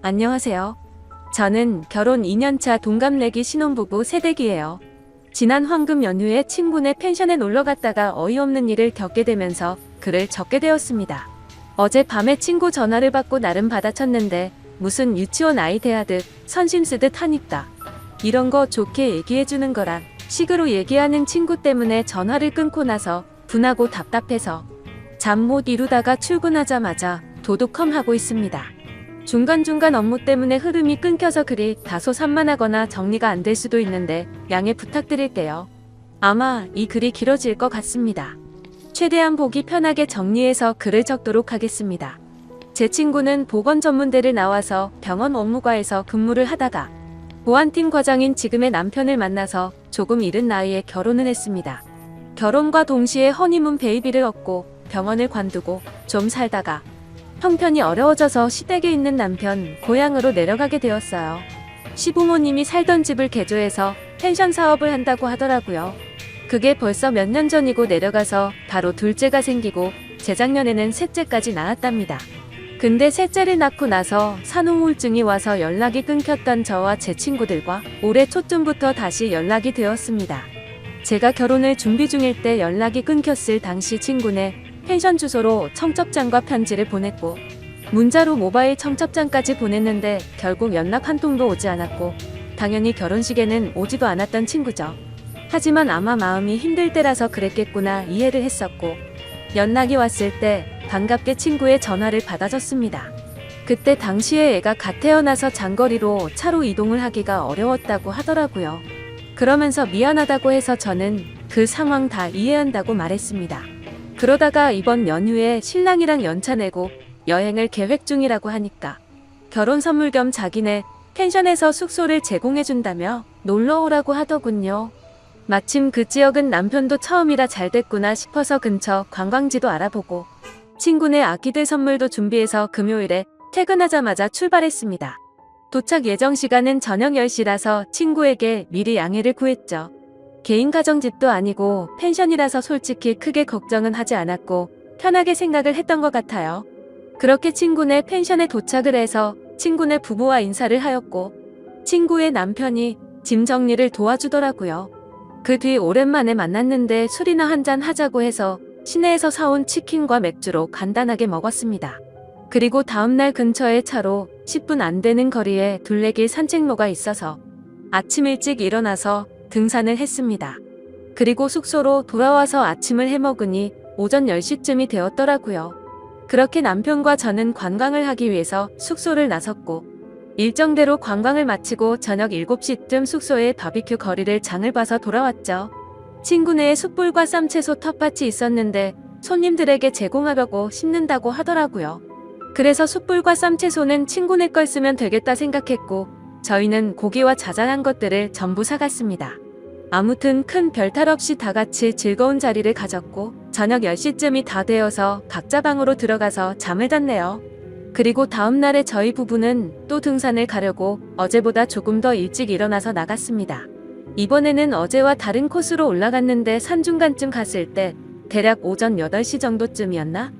안녕하세요. 저는 결혼 2년차 동갑내기 신혼부부 새댁이에요. 지난 황금 연휴에 친구네 펜션에 놀러 갔다가 어이없는 일을 겪게 되면서 글을 적게 되었습니다. 어제 밤에 친구 전화를 받고 나름 받아쳤는데 무슨 유치원 아이 대하듯 선심 쓰듯 하니까 이런 거 좋게 얘기해주는 거란 식으로 얘기하는 친구 때문에 전화를 끊고 나서 분하고 답답해서 잠 못 이루다가 출근하자마자 도둑컴하고 있습니다. 중간중간 업무 때문에 흐름이 끊겨서 글이 다소 산만하거나 정리가 안 될 수도 있는데 양해 부탁드릴게요. 아마 이 글이 길어질 것 같습니다. 최대한 보기 편하게 정리해서 글을 적도록 하겠습니다. 제 친구는 보건전문대를 나와서 병원 업무과에서 근무를 하다가 보안팀 과장인 지금의 남편을 만나서 조금 이른 나이에 결혼을 했습니다. 결혼과 동시에 허니문 베이비를 얻고 병원을 관두고 좀 살다가 형편이 어려워져서 시댁에 있는 남편 고향으로 내려가게 되었어요. 시부모님이 살던 집을 개조해서 펜션 사업을 한다고 하더라고요. 그게 벌써 몇 년 전이고 내려가서 바로 둘째가 생기고 재작년에는 셋째까지 낳았답니다. 근데 셋째를 낳고 나서 산후우울증이 와서 연락이 끊겼던 저와 제 친구들과 올해 초쯤부터 다시 연락이 되었습니다. 제가 결혼을 준비 중일 때 연락이 끊겼을 당시 친구네 펜션 주소로 청첩장과 편지를 보냈고 문자로 모바일 청첩장까지 보냈는데 결국 연락 한 통도 오지 않았고 당연히 결혼식에는 오지도 않았던 친구죠. 하지만 아마 마음이 힘들 때라서 그랬겠구나 이해를 했었고 연락이 왔을 때 반갑게 친구의 전화를 받아줬습니다. 그때 당시에 애가 갓 태어나서 장거리로 차로 이동을 하기가 어려웠다고 하더라고요. 그러면서 미안하다고 해서 저는 그 상황 다 이해한다고 말했습니다. 그러다가 이번 연휴에 신랑이랑 연차 내고 여행을 계획 중이라고 하니까 결혼 선물 겸 자기네 펜션에서 숙소를 제공해준다며 놀러 오라고 하더군요. 마침 그 지역은 남편도 처음이라 잘 됐구나 싶어서 근처 관광지도 알아보고 친구네 아기들 선물도 준비해서 금요일에 퇴근하자마자 출발했습니다. 도착 예정 시간은 저녁 10시라서 친구에게 미리 양해를 구했죠. 개인 가정집도 아니고 펜션이라서 솔직히 크게 걱정은 하지 않았고 편하게 생각을 했던 것 같아요. 그렇게 친구네 펜션에 도착을 해서 친구네 부부와 인사를 하였고 친구의 남편이 짐 정리를 도와주더라고요. 그 뒤 오랜만에 만났는데 술이나 한잔 하자고 해서 시내에서 사온 치킨과 맥주로 간단하게 먹었습니다. 그리고 다음날 근처에 차로 10분 안 되는 거리에 둘레길 산책로가 있어서 아침 일찍 일어나서 등산을 했습니다. 그리고 숙소로 돌아와서 아침을 해먹으니 오전 10시쯤이 되었더라고요. 그렇게 남편과 저는 관광을 하기 위해서 숙소를 나섰고 일정대로 관광을 마치고 저녁 7시쯤 숙소에 바비큐 거리를 장을 봐서 돌아왔죠. 친구네에 숯불과 쌈채소 텃밭이 있었는데 손님들에게 제공하려고 심는다고 하더라고요. 그래서 숯불과 쌈채소는 친구네 걸 쓰면 되겠다 생각했고 저희는 고기와 자잘한 것들을 전부 사갔습니다. 아무튼 큰 별탈 없이 다 같이 즐거운 자리를 가졌고 저녁 10시쯤이 다 되어서 각자 방으로 들어가서 잠을 잤네요. 그리고 다음날에 저희 부부는 또 등산을 가려고 어제보다 조금 더 일찍 일어나서 나갔습니다. 이번에는 어제와 다른 코스로 올라갔는데 산중간쯤 갔을 때 대략 오전 8시 정도쯤이었나?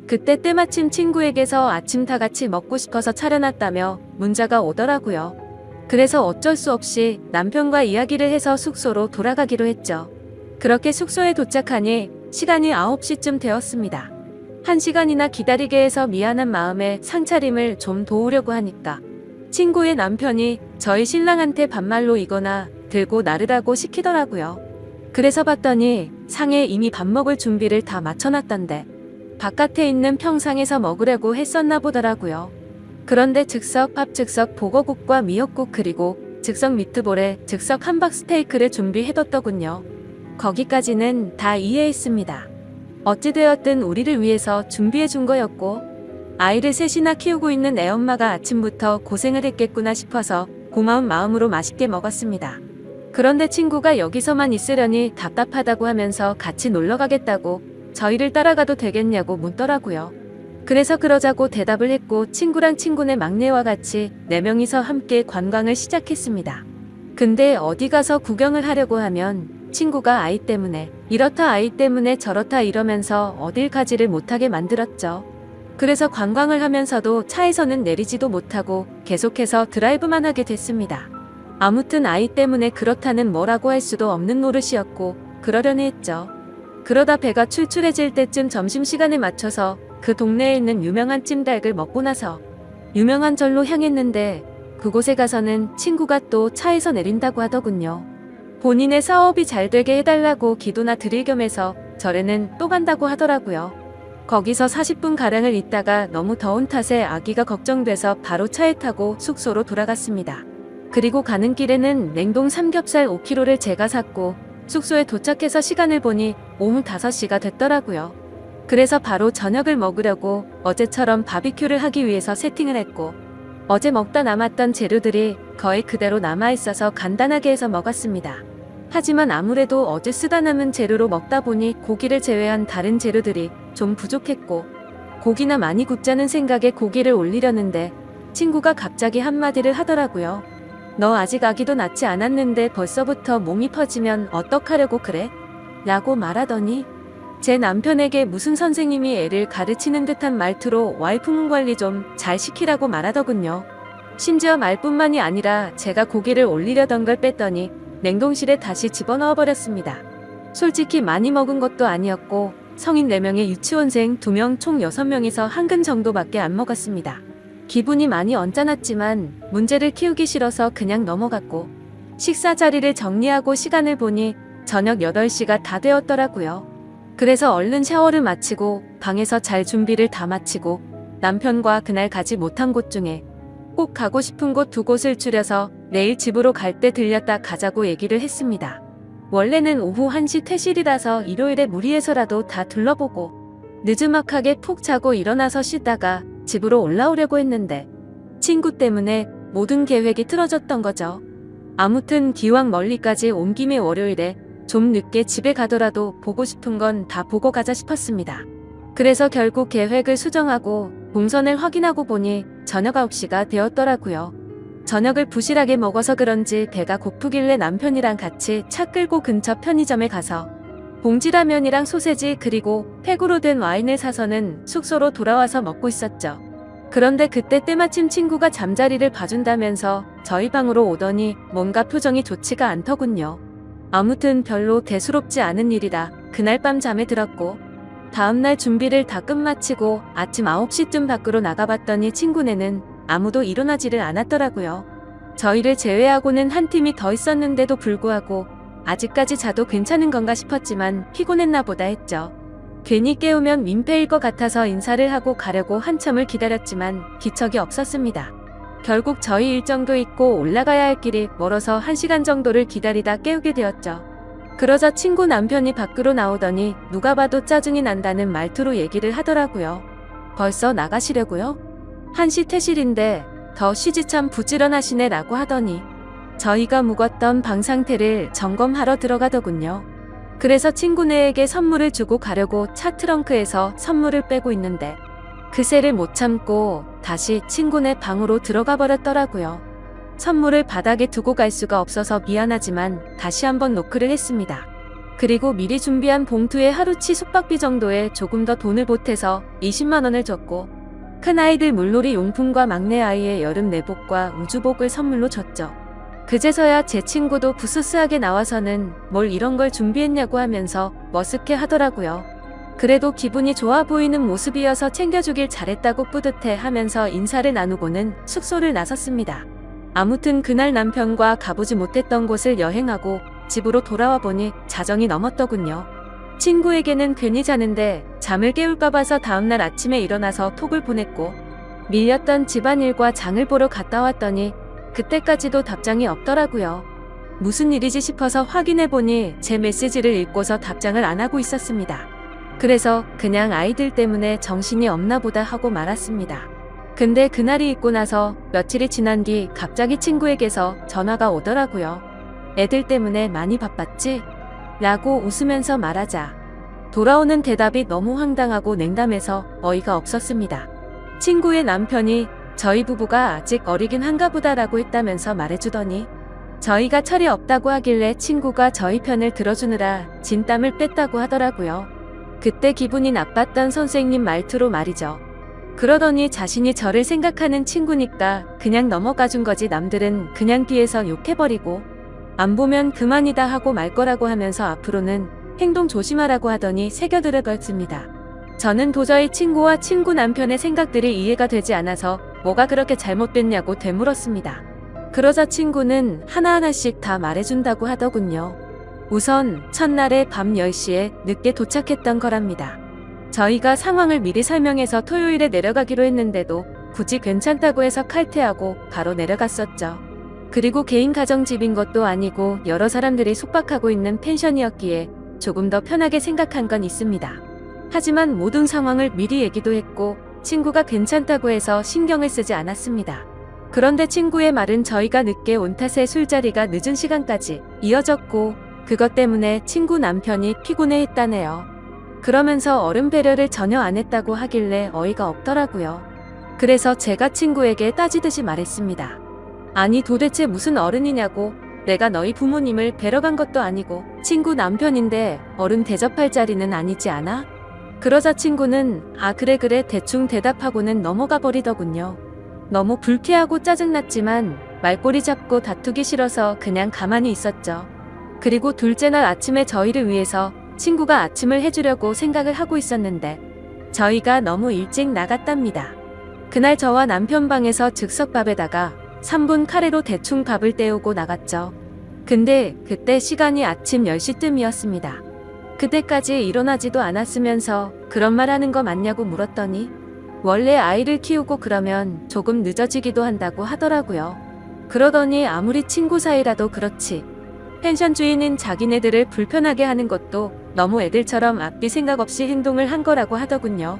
그때 때마침 친구에게서 아침 다 같이 먹고 싶어서 차려놨다며 문자가 오더라고요. 그래서 어쩔 수 없이 남편과 이야기를 해서 숙소로 돌아가기로 했죠. 그렇게 숙소에 도착하니 시간이 9시쯤 되었습니다. 1시간이나 기다리게 해서 미안한 마음에 상차림을 좀 도우려고 하니까 친구의 남편이 저희 신랑한테 반말로 이거나 들고 나르라고 시키더라고요. 그래서 봤더니 상에 이미 밥 먹을 준비를 다 맞춰놨던데 바깥에 있는 평상에서 먹으려고 했었나 보더라고요. 그런데 즉석 밥, 즉석 보거국과 미역국 그리고 즉석 미트볼에 즉석 함박 스테이크를 준비해뒀더군요. 거기까지는 다 이해했습니다. 어찌되었든 우리를 위해서 준비해준 거였고 아이를 셋이나 키우고 있는 애엄마가 아침부터 고생을 했겠구나 싶어서 고마운 마음으로 맛있게 먹었습니다. 그런데 친구가 여기서만 있으려니 답답하다고 하면서 같이 놀러 가겠다고 저희를 따라가도 되겠냐고 묻더라고요. 그래서 그러자고 대답을 했고 친구랑 친구네 막내와 같이 4명이서 함께 관광을 시작했습니다. 근데 어디 가서 구경을 하려고 하면 친구가 아이 때문에 이렇다 아이 때문에 저렇다 이러면서 어딜 가지를 못하게 만들었죠. 그래서 관광을 하면서도 차에서는 내리지도 못하고 계속해서 드라이브만 하게 됐습니다. 아무튼 아이 때문에 그렇다는 뭐라고 할 수도 없는 노릇이었고 그러려니 했죠. 그러다 배가 출출해질 때쯤 점심시간에 맞춰서 그 동네에 있는 유명한 찜닭을 먹고 나서 유명한 절로 향했는데 그곳에 가서는 친구가 또 차에서 내린다고 하더군요. 본인의 사업이 잘 되게 해달라고 기도나 드릴 겸해서 절에는 또 간다고 하더라고요. 거기서 40분가량을 있다가 너무 더운 탓에 아기가 걱정돼서 바로 차에 타고 숙소로 돌아갔습니다. 그리고 가는 길에는 냉동 삼겹살 5kg를 제가 샀고 숙소에 도착해서 시간을 보니 오후 5시가 됐더라고요. 그래서 바로 저녁을 먹으려고 어제처럼 바비큐를 하기 위해서 세팅을 했고 어제 먹다 남았던 재료들이 거의 그대로 남아있어서 간단하게 해서 먹었습니다. 하지만 아무래도 어제 쓰다 남은 재료로 먹다 보니 고기를 제외한 다른 재료들이 좀 부족했고 고기나 많이 굽자는 생각에 고기를 올리려는데 친구가 갑자기 한마디를 하더라고요. 너 아직 아기도 낳지 않았는데 벌써부터 몸이 퍼지면 어떡하려고 그래? 라고 말하더니 제 남편에게 무슨 선생님이 애를 가르치는 듯한 말투로 와이프 몸 관리 좀 잘 시키라고 말하더군요. 심지어 말뿐만이 아니라 제가 고기를 올리려던 걸 뺐더니 냉동실에 다시 집어넣어 버렸습니다. 솔직히 많이 먹은 것도 아니었고 성인 4명에 유치원생 2명 총 6명이서 한 근 정도밖에 안 먹었습니다. 기분이 많이 언짢았지만 문제를 키우기 싫어서 그냥 넘어갔고 식사 자리를 정리하고 시간을 보니 저녁 8시가 다 되었더라고요. 그래서 얼른 샤워를 마치고 방에서 잘 준비를 다 마치고 남편과 그날 가지 못한 곳 중에 꼭 가고 싶은 곳 2곳을 추려서 내일 집으로 갈 때 들렸다 가자고 얘기를 했습니다. 원래는 오후 1시 퇴실이라서 일요일에 무리해서라도 다 둘러보고 느즈막하게 푹 자고 일어나서 쉬다가 집으로 올라오려고 했는데 친구 때문에 모든 계획이 틀어졌던 거죠. 아무튼 기왕 멀리까지 온 김에 월요일에 좀 늦게 집에 가더라도 보고 싶은 건 다 보고 가자 싶었습니다. 그래서 결국 계획을 수정하고 동선을 확인하고 보니 저녁 9시가 되었더라고요. 저녁을 부실하게 먹어서 그런지 배가 고프길래 남편이랑 같이 차 끌고 근처 편의점에 가서 봉지라면이랑 소세지 그리고 팩으로 된 와인을 사서는 숙소로 돌아와서 먹고 있었죠. 그런데 그때 때마침 친구가 잠자리를 봐준다면서 저희 방으로 오더니 뭔가 표정이 좋지가 않더군요. 아무튼 별로 대수롭지 않은 일이라 그날 밤 잠에 들었고 다음날 준비를 다 끝마치고 아침 9시쯤 밖으로 나가봤더니 친구네는 아무도 일어나지를 않았더라고요. 저희를 제외하고는 한 팀이 더 있었는데도 불구하고 아직까지 자도 괜찮은 건가 싶었지만 피곤했나 보다 했죠. 괜히 깨우면 민폐일 것 같아서 인사를 하고 가려고 한참을 기다렸지만 기척이 없었습니다. 결국 저희 일정도 있고 올라가야 할 길이 멀어서 1시간 정도를 기다리다 깨우게 되었죠. 그러자 친구 남편이 밖으로 나오더니 누가 봐도 짜증이 난다는 말투로 얘기를 하더라고요. 벌써 나가시려고요? 1시 퇴실인데 더 쉬지 참 부지런하시네 라고 하더니 저희가 묵었던 방 상태를 점검하러 들어가더군요. 그래서 친구네에게 선물을 주고 가려고 차 트렁크에서 선물을 빼고 있는데 그새를 못 참고 다시 친구네 방으로 들어가 버렸더라고요. 선물을 바닥에 두고 갈 수가 없어서 미안하지만 다시 한번 노크를 했습니다. 그리고 미리 준비한 봉투에 하루치 숙박비 정도에 조금 더 돈을 보태서 20만 원을 줬고 큰아이들 물놀이 용품과 막내아이의 여름 내복과 우주복을 선물로 줬죠. 그제서야 제 친구도 부스스하게 나와서는 뭘 이런 걸 준비했냐고 하면서 머쓱해 하더라고요. 그래도 기분이 좋아 보이는 모습이어서 챙겨주길 잘했다고 뿌듯해 하면서 인사를 나누고는 숙소를 나섰습니다. 아무튼 그날 남편과 가보지 못했던 곳을 여행하고 집으로 돌아와 보니 자정이 넘었더군요. 친구에게는 괜히 자는데 잠을 깨울까 봐서 다음날 아침에 일어나서 톡을 보냈고 밀렸던 집안일과 장을 보러 갔다 왔더니 그때까지도 답장이 없더라고요. 무슨 일이지 싶어서 확인해보니 제 메시지를 읽고서 답장을 안 하고 있었습니다. 그래서 그냥 아이들 때문에 정신이 없나 보다 하고 말았습니다. 근데 그날이 있고 나서 며칠이 지난 뒤 갑자기 친구에게서 전화가 오더라고요. 애들 때문에 많이 바빴지? 라고 웃으면서 말하자 돌아오는 대답이 너무 황당하고 냉담해서 어이가 없었습니다. 친구의 남편이 저희 부부가 아직 어리긴 한가 보다라고 했다면서 말해주더니 저희가 철이 없다고 하길래 친구가 저희 편을 들어주느라 진땀을 뺐다고 하더라고요. 그때 기분이 나빴던 선생님 말투로 말이죠. 그러더니 자신이 저를 생각하는 친구니까 그냥 넘어가 준 거지 남들은 그냥 뒤에서 욕해버리고 안 보면 그만이다 하고 말 거라고 하면서 앞으로는 행동 조심하라고 하더니 새겨들어갔습니다. 저는 도저히 친구와 친구 남편의 생각들이 이해가 되지 않아서 뭐가 그렇게 잘못됐냐고 되물었습니다. 그러자 친구는 하나하나씩 다 말해준다고 하더군요. 우선 첫날에 밤 10시에 늦게 도착했던 거랍니다. 저희가 상황을 미리 설명해서 토요일에 내려가기로 했는데도 굳이 괜찮다고 해서 칼퇴하고 바로 내려갔었죠. 그리고 개인 가정집인 것도 아니고 여러 사람들이 숙박하고 있는 펜션이었기에 조금 더 편하게 생각한 건 있습니다. 하지만 모든 상황을 미리 얘기도 했고 친구가 괜찮다고 해서 신경을 쓰지 않았습니다. 그런데 친구의 말은 저희가 늦게 온 탓에 술자리가 늦은 시간까지 이어졌고 그것 때문에 친구 남편이 피곤해했다네요. 그러면서 어른 배려를 전혀 안 했다고 하길래 어이가 없더라고요. 그래서 제가 친구에게 따지듯이 말했습니다. 아니 도대체 무슨 어른이냐고. 내가 너희 부모님을 뵈러 간 것도 아니고 친구 남편인데 어른 대접할 자리는 아니지 않아? 그러자 친구는 아 그래 대충 대답하고는 넘어가 버리더군요. 너무 불쾌하고 짜증났지만 말꼬리 잡고 다투기 싫어서 그냥 가만히 있었죠. 그리고 둘째 날 아침에 저희를 위해서 친구가 아침을 해주려고 생각을 하고 있었는데 저희가 너무 일찍 나갔답니다. 그날 저와 남편 방에서 즉석밥에다가 3분 카레로 대충 밥을 때우고 나갔죠. 근데 그때 시간이 아침 10시쯤이었습니다. 그때까지 일어나지도 않았으면서 그런 말 하는 거 맞냐고 물었더니 원래 아이를 키우고 그러면 조금 늦어지기도 한다고 하더라고요. 그러더니 아무리 친구 사이라도 그렇지. 펜션 주인은 자기네들을 불편하게 하는 것도 너무 애들처럼 앞뒤 생각 없이 행동을 한 거라고 하더군요.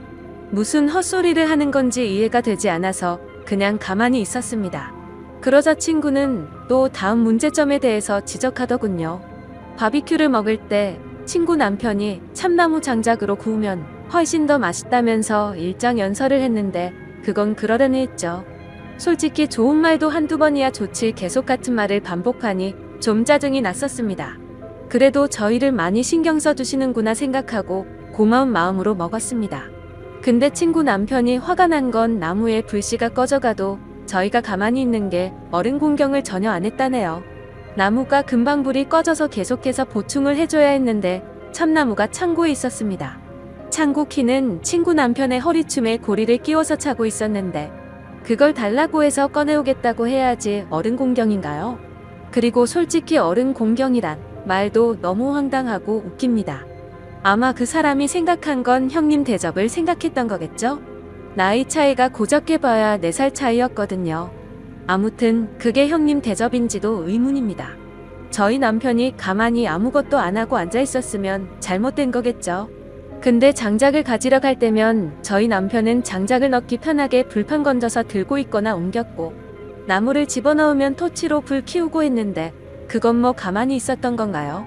무슨 헛소리를 하는 건지 이해가 되지 않아서 그냥 가만히 있었습니다. 그러자 친구는 또 다음 문제점에 대해서 지적하더군요. 바비큐를 먹을 때 친구 남편이 참나무 장작으로 구우면 훨씬 더 맛있다면서 일장 연설을 했는데 그건 그러려니 했죠. 솔직히 좋은 말도 한두 번이야 좋지 계속 같은 말을 반복하니 좀 짜증이 났었습니다. 그래도 저희를 많이 신경 써주시는구나 생각하고 고마운 마음으로 먹었습니다. 근데 친구 남편이 화가 난 건 나무에 불씨가 꺼져가도 저희가 가만히 있는 게 어른 공경을 전혀 안 했다네요. 나무가 금방 불이 꺼져서 계속해서 보충을 해줘야 했는데 참나무가 창고에 있었습니다. 창고 키는 친구 남편의 허리춤에 고리를 끼워서 차고 있었는데 그걸 달라고 해서 꺼내오겠다고 해야지 어른 공경인가요? 그리고 솔직히 어른 공경이란 말도 너무 황당하고 웃깁니다. 아마 그 사람이 생각한 건 형님 대접을 생각했던 거겠죠? 나이 차이가 고작해봐야 4살 차이였거든요. 아무튼 그게 형님 대접인지도 의문입니다. 저희 남편이 가만히 아무것도 안 하고 앉아 있었으면 잘못된 거겠죠. 근데 장작을 가지러 갈 때면 저희 남편은 장작을 넣기 편하게 불판 건져서 들고 있거나 옮겼고 나무를 집어넣으면 토치로 불 키우고 했는데 그건 뭐 가만히 있었던 건가요?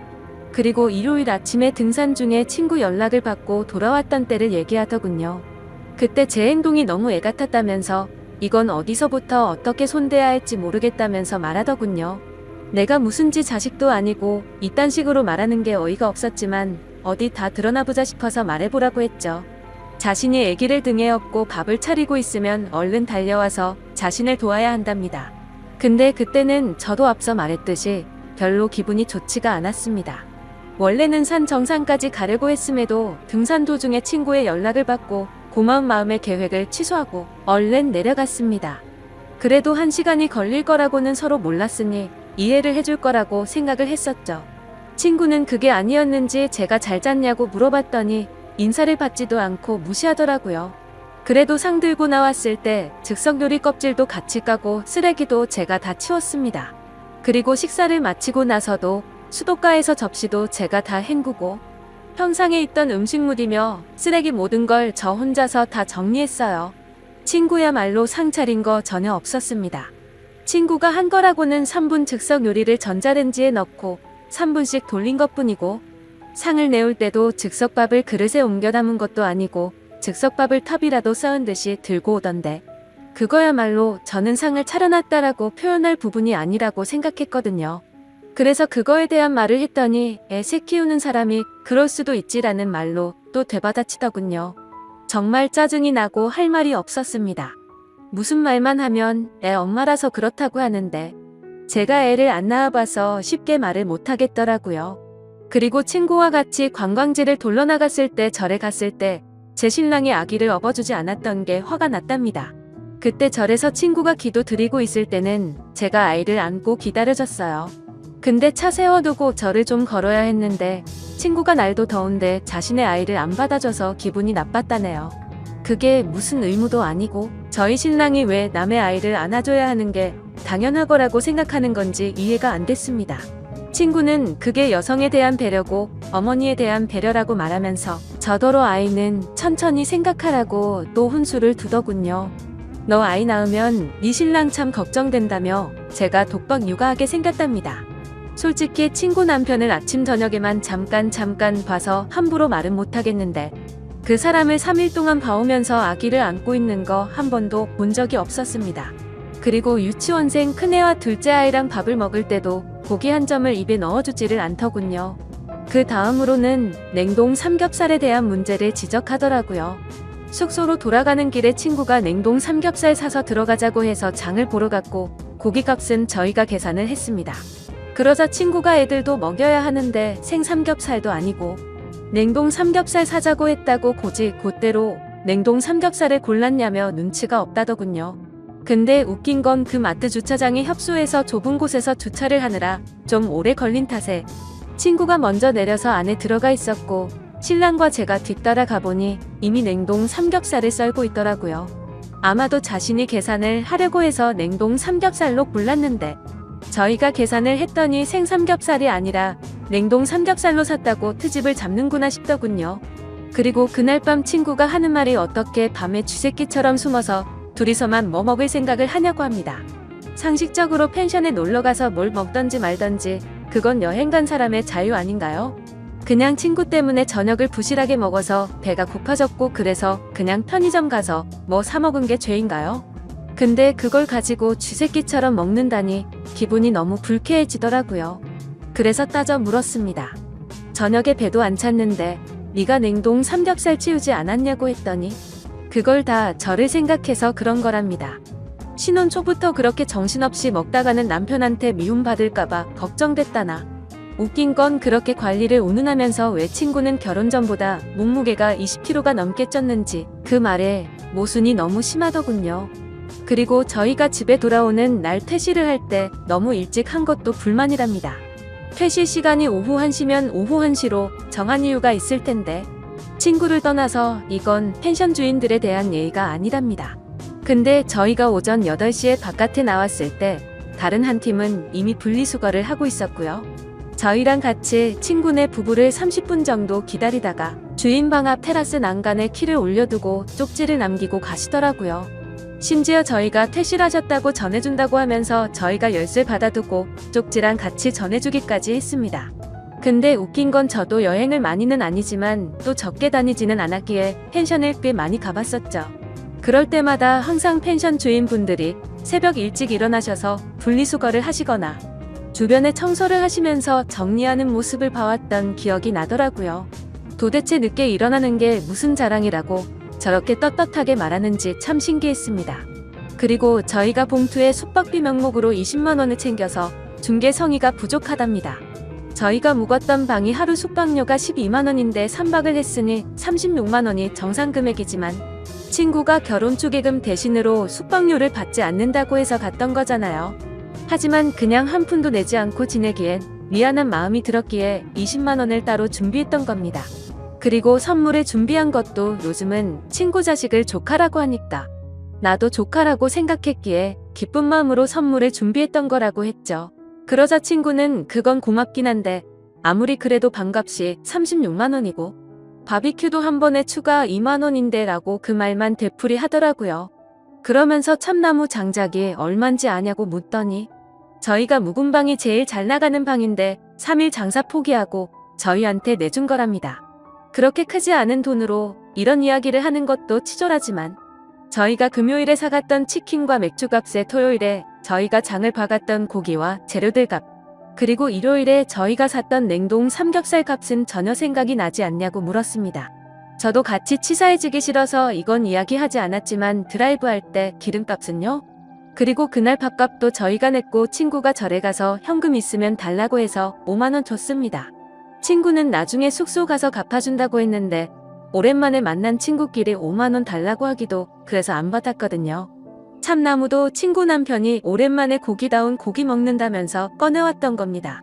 그리고 일요일 아침에 등산 중에 친구 연락을 받고 돌아왔던 때를 얘기하더군요. 그때 제 행동이 너무 애 같았다면서 이건 어디서부터 어떻게 손대야 할지 모르겠다면서 말하더군요. 내가 무슨 지 자식도 아니고 이딴 식으로 말하는 게 어이가 없었지만 어디 다 드러나보자 싶어서 말해보라고 했죠. 자신이 아기를 등에 업고 밥을 차리고 있으면 얼른 달려와서 자신을 도와야 한답니다. 근데 그때는 저도 앞서 말했듯이 별로 기분이 좋지가 않았습니다. 원래는 산 정상까지 가려고 했음에도 등산 도중에 친구의 연락을 받고 고마운 마음에 계획을 취소하고 얼른 내려갔습니다. 그래도 1시간이 걸릴 거라고는 서로 몰랐으니 이해를 해줄 거라고 생각을 했었죠. 친구는 그게 아니었는지 제가 잘 잤냐고 물어봤더니 인사를 받지도 않고 무시하더라고요. 그래도 상 들고 나왔을 때 즉석 요리 껍질도 같이 까고 쓰레기도 제가 다 치웠습니다. 그리고 식사를 마치고 나서도 수도가에서 접시도 제가 다 헹구고 평상에 있던 음식물이며 쓰레기 모든 걸 저 혼자서 다 정리했어요. 친구야말로 상 차린 거 전혀 없었습니다. 친구가 한 거라고는 3분 즉석 요리를 전자레인지에 넣고 3분씩 돌린 것뿐이고 상을 내올 때도 즉석밥을 그릇에 옮겨 담은 것도 아니고 즉석밥을 탑이라도 쌓은 듯이 들고 오던데 그거야말로 저는 상을 차려놨다라고 표현할 부분이 아니라고 생각했거든요. 그래서 그거에 대한 말을 했더니 애 새 키우는 사람이 그럴 수도 있지라는 말로 또 되받아치더군요. 정말 짜증이 나고 할 말이 없었습니다. 무슨 말만 하면 애 엄마라서 그렇다고 하는데 제가 애를 안 낳아봐서 쉽게 말을 못하겠더라고요. 그리고 친구와 같이 관광지를 돌러 나갔을 때 절에 갔을 때 제 신랑이 아기를 업어주지 않았던 게 화가 났답니다. 그때 절에서 친구가 기도 드리고 있을 때는 제가 아이를 안고 기다려줬어요. 근데 차 세워두고 절을 좀 걸어야 했는데 친구가 날도 더운데 자신의 아이를 안 받아줘서 기분이 나빴다네요. 그게 무슨 의무도 아니고 저희 신랑이 왜 남의 아이를 안아줘야 하는 게 당연하거라고 생각하는 건지 이해가 안 됐습니다. 친구는 그게 여성에 대한 배려고 어머니에 대한 배려라고 말하면서 저더러 아이는 천천히 생각하라고 또 훈수를 두더군요. 너 아이 낳으면 네 신랑 참 걱정된다며 제가 독박 육아하게 생겼답니다. 솔직히 친구 남편을 아침 저녁에만 잠깐 봐서 함부로 말은 못하겠는데 그 사람을 3일 동안 봐오면서 아기를 안고 있는 거 한 번도 본 적이 없었습니다. 그리고 유치원생 큰애와 둘째 아이랑 밥을 먹을 때도 고기 한 점을 입에 넣어주지를 않더군요. 그 다음으로는 냉동 삼겹살에 대한 문제를 지적하더라고요. 숙소로 돌아가는 길에 친구가 냉동 삼겹살 사서 들어가자고 해서 장을 보러 갔고 고기값은 저희가 계산을 했습니다. 그러자 친구가 애들도 먹여야 하는데 생삼겹살도 아니고 냉동 삼겹살 사자고 했다고 곧대로 냉동 삼겹살을 골랐냐며 눈치가 없다더군요. 근데 웃긴 건 그 마트 주차장이 협소해서 좁은 곳에서 주차를 하느라 좀 오래 걸린 탓에 친구가 먼저 내려서 안에 들어가 있었고 신랑과 제가 뒤따라 가보니 이미 냉동 삼겹살을 썰고 있더라고요. 아마도 자신이 계산을 하려고 해서 냉동 삼겹살로 골랐는데 저희가 계산을 했더니 생삼겹살이 아니라 냉동 삼겹살로 샀다고 트집을 잡는구나 싶더군요. 그리고 그날 밤 친구가 하는 말이 어떻게 밤에 쥐새끼처럼 숨어서 둘이서만 뭐 먹을 생각을 하냐고 합니다. 상식적으로 펜션에 놀러가서 뭘 먹던지 말던지 그건 여행 간 사람의 자유 아닌가요? 그냥 친구 때문에 저녁을 부실하게 먹어서 배가 고파졌고 그래서 그냥 편의점 가서 뭐 사 먹은 게 죄인가요? 근데 그걸 가지고 쥐새끼처럼 먹는다니 기분이 너무 불쾌해지더라고요. 그래서 따져 물었습니다. 저녁에 배도 안 찼는데 네가 냉동 삼겹살 치우지 않았냐고 했더니 그걸 다 저를 생각해서 그런 거랍니다. 신혼 초부터 그렇게 정신없이 먹다가는 남편한테 미움받을까봐 걱정됐다나. 웃긴 건 그렇게 관리를 운운하면서 왜 친구는 결혼 전보다 몸무게가 20kg가 넘게 쪘는지 그 말에 모순이 너무 심하더군요. 그리고 저희가 집에 돌아오는 날 퇴실을 할 때 너무 일찍 한 것도 불만이랍니다. 퇴실 시간이 오후 1시면 오후 1시로 정한 이유가 있을 텐데 친구를 떠나서 이건 펜션 주인들에 대한 예의가 아니랍니다. 근데 저희가 오전 8시에 바깥에 나왔을 때 다른 한 팀은 이미 분리수거를 하고 있었고요. 저희랑 같이 친구네 부부를 30분 정도 기다리다가 주인 방 앞 테라스 난간에 키를 올려두고 쪽지를 남기고 가시더라고요. 심지어 저희가 퇴실하셨다고 전해준다고 하면서 저희가 열쇠 받아두고 쪽지랑 같이 전해주기까지 했습니다. 근데 웃긴 건 저도 여행을 많이는 아니지만 또 적게 다니지는 않았기에 펜션을 꽤 많이 가봤었죠. 그럴 때마다 항상 펜션 주인분들이 새벽 일찍 일어나셔서 분리수거를 하시거나 주변에 청소를 하시면서 정리하는 모습을 봐왔던 기억이 나더라고요. 도대체 늦게 일어나는 게 무슨 자랑이라고 저렇게 떳떳하게 말하는지 참 신기했습니다. 그리고 저희가 봉투에 숙박비 명목으로 20만 원을 챙겨서 중개 성의가 부족하답니다. 저희가 묵었던 방이 하루 숙박료가 12만 원인데 3박을 했으니 36만 원이 정상 금액이지만 친구가 결혼 초기금 대신으로 숙박료를 받지 않는다고 해서 갔던 거잖아요. 하지만 그냥 한 푼도 내지 않고 지내기엔 미안한 마음이 들었기에 20만 원을 따로 준비했던 겁니다. 그리고 선물을 준비한 것도 요즘은 친구 자식을 조카라고 하니까 나도 조카라고 생각했기에 기쁜 마음으로 선물을 준비했던 거라고 했죠. 그러자 친구는 그건 고맙긴 한데 아무리 그래도 방값이 36만 원이고 바비큐도 한 번에 추가 2만 원인데 라고 그 말만 되풀이 하더라고요. 그러면서 참나무 장작이 얼만지 아냐고 묻더니 저희가 묵은 방이 제일 잘 나가는 방인데 3일 장사 포기하고 저희한테 내준 거랍니다. 그렇게 크지 않은 돈으로 이런 이야기를 하는 것도 치졸하지만 저희가 금요일에 사갔던 치킨과 맥주값에 토요일에 저희가 장을 봐갔던 고기와 재료들 값 그리고 일요일에 저희가 샀던 냉동 삼겹살 값은 전혀 생각이 나지 않냐고 물었습니다. 저도 같이 치사해지기 싫어서 이건 이야기하지 않았지만 드라이브할 때 기름값은요? 그리고 그날 밥값도 저희가 냈고 친구가 절에 가서 현금 있으면 달라고 해서 5만 원 줬습니다. 친구는 나중에 숙소 가서 갚아준다고 했는데 오랜만에 만난 친구끼리 5만 원 달라고 하기도 그래서 안 받았거든요. 참나무도 친구 남편이 오랜만에 고기다운 고기 먹는다면서 꺼내왔던 겁니다.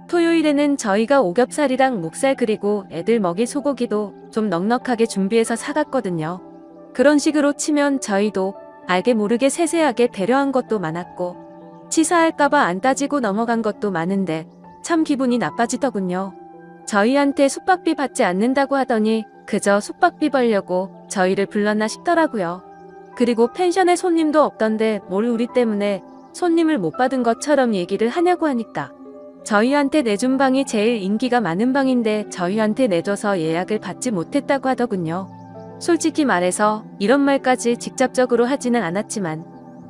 토요일에는 저희가 오겹살이랑 목살 그리고 애들 먹일 소고기도 좀 넉넉하게 준비해서 사갔거든요. 그런 식으로 치면 저희도 알게 모르게 세세하게 배려한 것도 많았고 치사할까봐 안 따지고 넘어간 것도 많은데 참 기분이 나빠지더군요. 저희한테 숙박비 받지 않는다고 하더니 그저 숙박비 벌려고 저희를 불렀나 싶더라고요. 그리고 펜션에 손님도 없던데 뭘 우리 때문에 손님을 못 받은 것처럼 얘기를 하냐고 하니까 저희한테 내준 방이 제일 인기가 많은 방인데 저희한테 내줘서 예약을 받지 못했다고 하더군요. 솔직히 말해서 이런 말까지 직접적으로 하지는 않았지만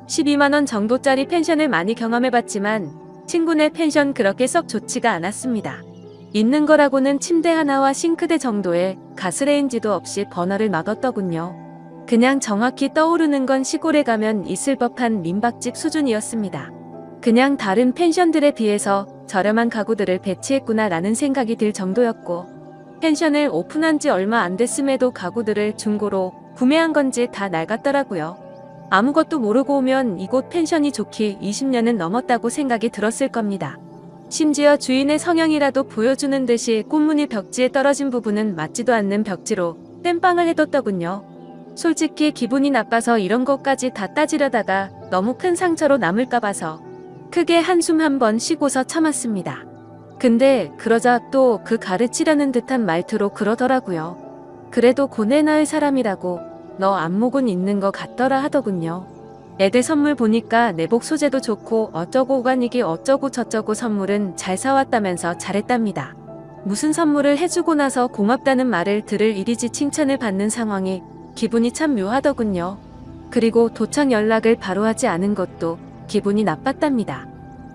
12만 원 정도짜리 펜션을 많이 경험해봤지만 친구네 펜션 그렇게 썩 좋지가 않았습니다. 있는 거라고는 침대 하나와 싱크대 정도에 가스레인지도 없이 버너를 놔뒀더군요. 그냥 정확히 떠오르는 건 시골에 가면 있을 법한 민박집 수준이었습니다. 그냥 다른 펜션들에 비해서 저렴한 가구들을 배치했구나 라는 생각이 들 정도였고 펜션을 오픈한 지 얼마 안 됐음에도 가구들을 중고로 구매한 건지 다 낡았더라고요. 아무것도 모르고 오면 이곳 펜션이 좋기 20년은 넘었다고 생각이 들었을 겁니다. 심지어 주인의 성형이라도 보여주는 듯이 꽃무늬 벽지에 떨어진 부분은 맞지도 않는 벽지로 땜빵을 해뒀더군요. 솔직히 기분이 나빠서 이런 것까지 다 따지려다가 너무 큰 상처로 남을까 봐서 크게 한숨 한번 쉬고서 참았습니다. 근데 그러자 또 그 가르치려는 듯한 말투로 그러더라고요. 그래도 고뇌 나을 사람이라고 너 안목은 있는 것 같더라 하더군요. 애들 선물 보니까 내복 소재도 좋고 어쩌고 오가닉이 어쩌고 저쩌고 선물은 잘 사왔다면서 잘했답니다. 무슨 선물을 해주고 나서 고맙다는 말을 들을 일이지 칭찬을 받는 상황이 기분이 참 묘하더군요. 그리고 도착 연락을 바로 하지 않은 것도 기분이 나빴답니다.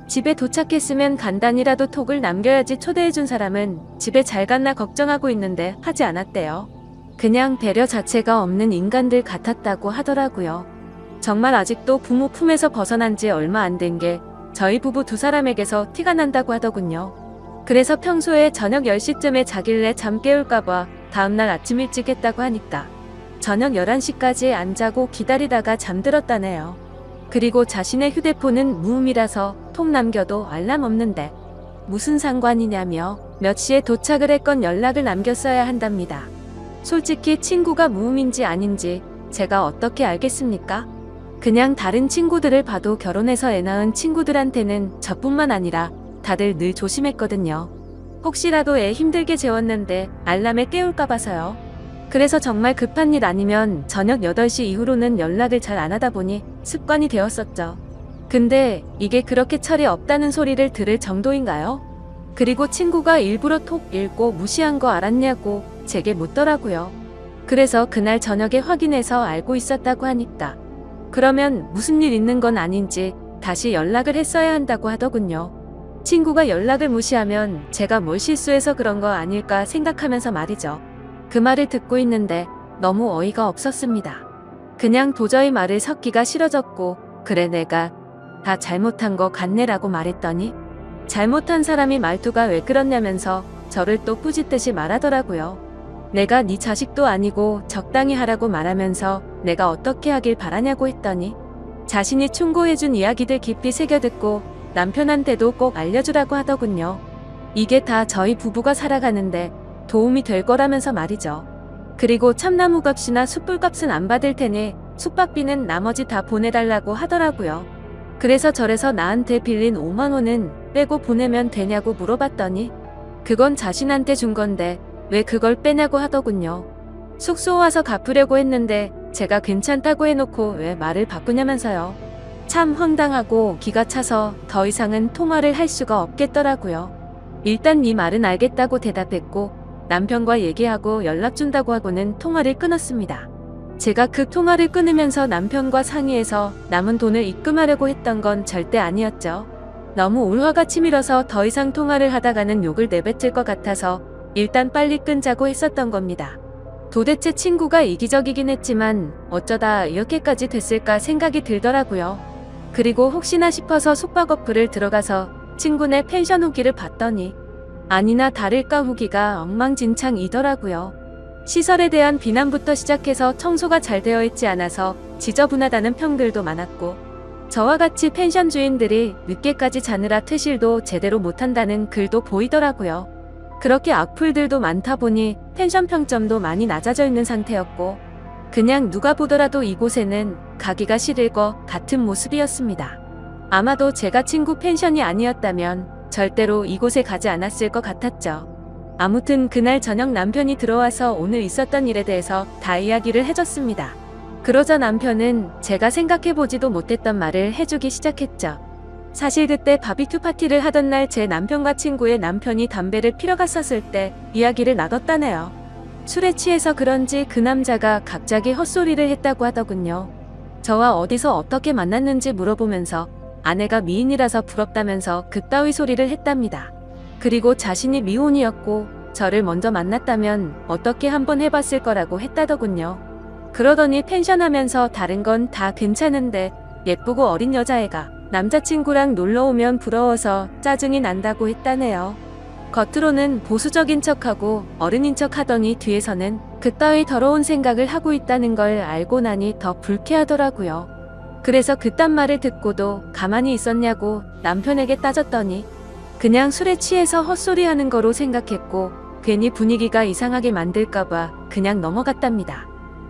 집에 도착했으면 간단히라도 톡을 남겨야지 초대해준 사람은 집에 잘 갔나 걱정하고 있는데 하지 않았대요. 그냥 배려 자체가 없는 인간들 같았다고 하더라고요. 정말 아직도 부모 품에서 벗어난 지 얼마 안 된 게 저희 부부 두 사람에게서 티가 난다고 하더군요. 그래서 평소에 저녁 10시쯤에 자길래 잠 깨울까봐 다음날 아침 일찍 했다고 하니까 저녁 11시까지 안 자고 기다리다가 잠들었다네요. 그리고 자신의 휴대폰은 무음이라서 톡 남겨도 알람 없는데 무슨 상관이냐며 몇 시에 도착을 했건 연락을 남겼어야 한답니다. 솔직히 친구가 무음인지 아닌지 제가 어떻게 알겠습니까? 그냥 다른 친구들을 봐도 결혼해서 애 낳은 친구들한테는 저뿐만 아니라 다들 늘 조심했거든요. 혹시라도 애 힘들게 재웠는데 알람에 깨울까 봐서요. 그래서 정말 급한 일 아니면 저녁 8시 이후로는 연락을 잘 안 하다 보니 습관이 되었었죠. 근데 이게 그렇게 철이 없다는 소리를 들을 정도인가요? 그리고 친구가 일부러 톡 읽고 무시한 거 알았냐고 제게 묻더라고요. 그래서 그날 저녁에 확인해서 알고 있었다고 하니까 그러면 무슨 일 있는 건 아닌지 다시 연락을 했어야 한다고 하더군요. 친구가 연락을 무시하면 제가 뭘 실수해서 그런 거 아닐까 생각하면서 말이죠. 그 말을 듣고 있는데 너무 어이가 없었습니다. 그냥 도저히 말을 섞기가 싫어졌고 그래 내가 다 잘못한 거 같네라고 말했더니 잘못한 사람이 말투가 왜 그렇냐면서 저를 또 꾸짖듯이 말하더라고요. 내가 네 자식도 아니고 적당히 하라고 말하면서 내가 어떻게 하길 바라냐고 했더니 자신이 충고해준 이야기들 깊이 새겨듣고 남편한테도 꼭 알려주라고 하더군요. 이게 다 저희 부부가 살아가는데 도움이 될 거라면서 말이죠. 그리고 참나무 값이나 숯불 값은 안 받을 테니 숙박비는 나머지 다 보내달라고 하더라고요. 그래서 절에서 나한테 빌린 5만 원은 빼고 보내면 되냐고 물어봤더니 그건 자신한테 준 건데 왜 그걸 빼냐고 하더군요. 숙소 와서 갚으려고 했는데 제가 괜찮다고 해놓고 왜 말을 바꾸냐면서요. 참 황당하고 기가 차서 더 이상은 통화를 할 수가 없겠더라고요. 일단 네 말은 알겠다고 대답했고 남편과 얘기하고 연락 준다고 하고는 통화를 끊었습니다. 제가 그 통화를 끊으면서 남편과 상의해서 남은 돈을 입금하려고 했던 건 절대 아니었죠. 너무 울화가 치밀어서 더 이상 통화를 하다가는 욕을 내뱉을 것 같아서 일단 빨리 끊자고 했었던 겁니다. 도대체 친구가 이기적이긴 했지만 어쩌다 이렇게까지 됐을까 생각이 들더라고요. 그리고 혹시나 싶어서 숙박 어플을 들어가서 친구네 펜션 후기를 봤더니 아니나 다를까 후기가 엉망진창이더라고요. 시설에 대한 비난부터 시작해서 청소가 잘 되어 있지 않아서 지저분하다는 평들도 많았고, 저와 같이 펜션 주인들이 늦게까지 자느라 퇴실도 제대로 못한다는 글도 보이더라고요. 그렇게 악플들도 많다 보니 펜션 평점도 많이 낮아져 있는 상태였고, 그냥 누가 보더라도 이곳에는 가기가 싫을 것 같은 모습이었습니다. 아마도 제가 친구 펜션이 아니었다면 절대로 이곳에 가지 않았을 것 같았죠. 아무튼 그날 저녁 남편이 들어와서 오늘 있었던 일에 대해서 다 이야기를 해줬습니다. 그러자 남편은 제가 생각해보지도 못했던 말을 해주기 시작했죠. 사실 그때 바비큐 파티를 하던 날 제 남편과 친구의 남편이 담배를 피러 갔었을 때 이야기를 나눴다네요. 술에 취해서 그런지 그 남자가 갑자기 헛소리를 했다고 하더군요. 저와 어디서 어떻게 만났는지 물어보면서 아내가 미인이라서 부럽다면서 그따위 소리를 했답니다. 그리고 자신이 미혼이었고 저를 먼저 만났다면 어떻게 한번 해봤을 거라고 했다더군요. 그러더니 펜션 하면서 다른 건 다 괜찮은데 예쁘고 어린 여자애가 남자친구랑 놀러오면 부러워서 짜증이 난다고 했다네요. 겉으로는 보수적인 척하고 어른인 척 하더니 뒤에서는 그따위 더러운 생각을 하고 있다는 걸 알고 나니 더 불쾌하더라고요. 그래서 그딴 말을 듣고도 가만히 있었냐고 남편에게 따졌더니 그냥 술에 취해서 헛소리하는 거로 생각했고 괜히 분위기가 이상하게 만들까봐 그냥 넘어갔답니다.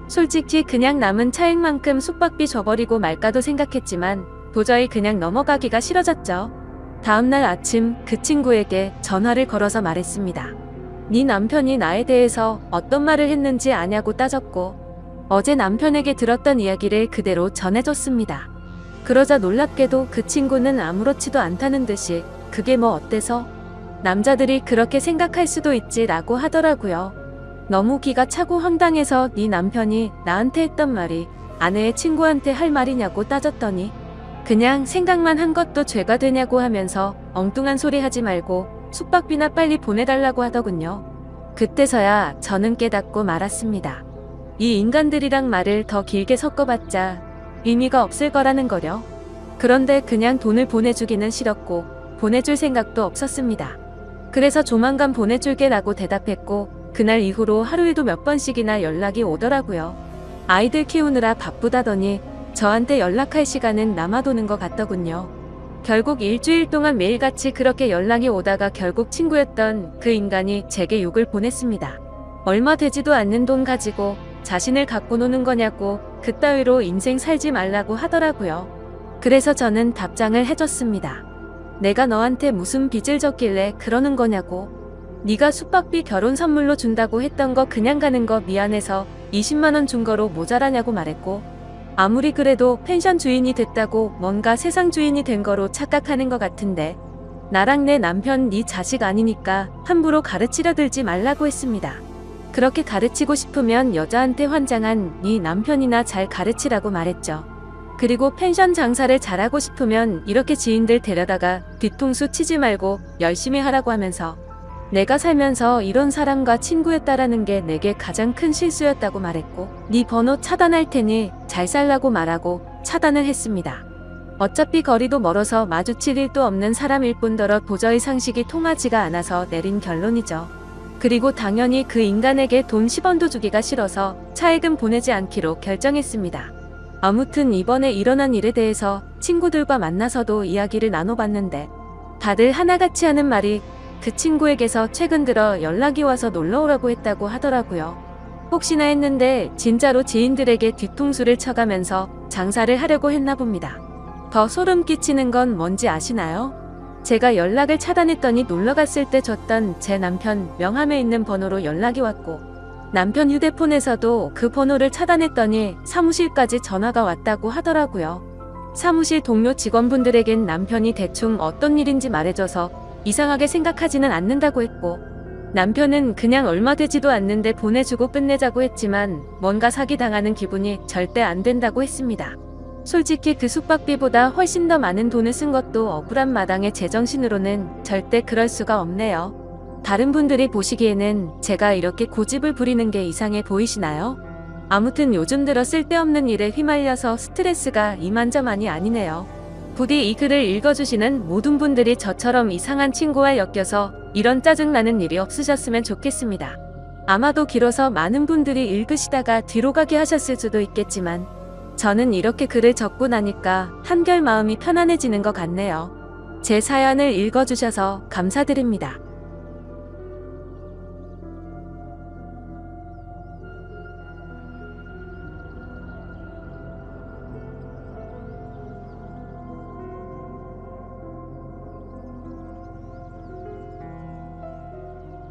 솔직히 그냥 남은 차액만큼 숙박비 줘버리고 말까도 생각했지만 도저히 그냥 넘어가기가 싫어졌죠. 다음날 아침 그 친구에게 전화를 걸어서 말했습니다. 네 남편이 나에 대해서 어떤 말을 했는지 아냐고 따졌고 어제 남편에게 들었던 이야기를 그대로 전해줬습니다. 그러자 놀랍게도 그 친구는 아무렇지도 않다는 듯이 그게 뭐 어때서? 남자들이 그렇게 생각할 수도 있지 라고 하더라고요. 너무 기가 차고 황당해서 네 남편이 나한테 했던 말이 아내의 친구한테 할 말이냐고 따졌더니 그냥 생각만 한 것도 죄가 되냐고 하면서 엉뚱한 소리 하지 말고 숙박비나 빨리 보내달라고 하더군요. 그때서야 저는 깨닫고 말았습니다. 이 인간들이랑 말을 더 길게 섞어봤자 의미가 없을 거라는 거려. 그런데 그냥 돈을 보내주기는 싫었고 보내줄 생각도 없었습니다. 그래서 조만간 보내줄게 라고 대답했고 그날 이후로 하루에도 몇 번씩이나 연락이 오더라고요. 아이들 키우느라 바쁘다더니 저한테 연락할 시간은 남아도는 것 같더군요. 결국 일주일 동안 매일같이 그렇게 연락이 오다가 결국 친구였던 그 인간이 제게 욕을 보냈습니다. 얼마 되지도 않는 돈 가지고 자신을 갖고 노는 거냐고 그따위로 인생 살지 말라고 하더라고요. 그래서 저는 답장을 해줬습니다. 내가 너한테 무슨 빚을 졌길래 그러는 거냐고. 네가 숙박비 결혼 선물로 준다고 했던 거 그냥 가는 거 미안해서 20만 원 준 거로 모자라냐고 말했고 아무리 그래도 펜션 주인이 됐다고 뭔가 세상 주인이 된 거로 착각하는 것 같은데 나랑 내 남편 네 자식 아니니까 함부로 가르치려 들지 말라고 했습니다. 그렇게 가르치고 싶으면 여자한테 환장한 네 남편이나 잘 가르치라고 말했죠. 그리고 펜션 장사를 잘하고 싶으면 이렇게 지인들 데려다가 뒤통수 치지 말고 열심히 하라고 하면서 내가 살면서 이런 사람과 친구였다라는 게 내게 가장 큰 실수였다고 말했고 네 번호 차단할 테니 잘 살라고 말하고 차단을 했습니다. 어차피 거리도 멀어서 마주칠 일도 없는 사람일 뿐더러 도저히 상식이 통하지가 않아서 내린 결론이죠. 그리고 당연히 그 인간에게 돈 10원도 주기가 싫어서 차액은 보내지 않기로 결정했습니다. 아무튼 이번에 일어난 일에 대해서 친구들과 만나서도 이야기를 나눠봤는데 다들 하나같이 하는 말이 그 친구에게서 최근 들어 연락이 와서 놀러오라고 했다고 하더라고요. 혹시나 했는데 진짜로 지인들에게 뒤통수를 쳐가면서 장사를 하려고 했나 봅니다. 더 소름 끼치는 건 뭔지 아시나요? 제가 연락을 차단했더니 놀러갔을 때 줬던 제 남편 명함에 있는 번호로 연락이 왔고 남편 휴대폰에서도 그 번호를 차단했더니 사무실까지 전화가 왔다고 하더라고요. 사무실 동료 직원분들에겐 남편이 대충 어떤 일인지 말해줘서 이상하게 생각하지는 않는다고 했고 남편은 그냥 얼마 되지도 않는데 보내주고 끝내자고 했지만 뭔가 사기당하는 기분이 절대 안 된다고 했습니다. 솔직히 그 숙박비보다 훨씬 더 많은 돈을 쓴 것도 억울한 마당에 제정신으로는 절대 그럴 수가 없네요. 다른 분들이 보시기에는 제가 이렇게 고집을 부리는 게 이상해 보이시나요? 아무튼 요즘 들어 쓸데없는 일에 휘말려서 스트레스가 이만저만이 아니네요. 부디 이 글을 읽어주시는 모든 분들이 저처럼 이상한 친구와 엮여서 이런 짜증나는 일이 없으셨으면 좋겠습니다. 아마도 길어서 많은 분들이 읽으시다가 뒤로 가게 하셨을 수도 있겠지만 저는 이렇게 글을 적고 나니까 한결 마음이 편안해지는 것 같네요. 제 사연을 읽어주셔서 감사드립니다.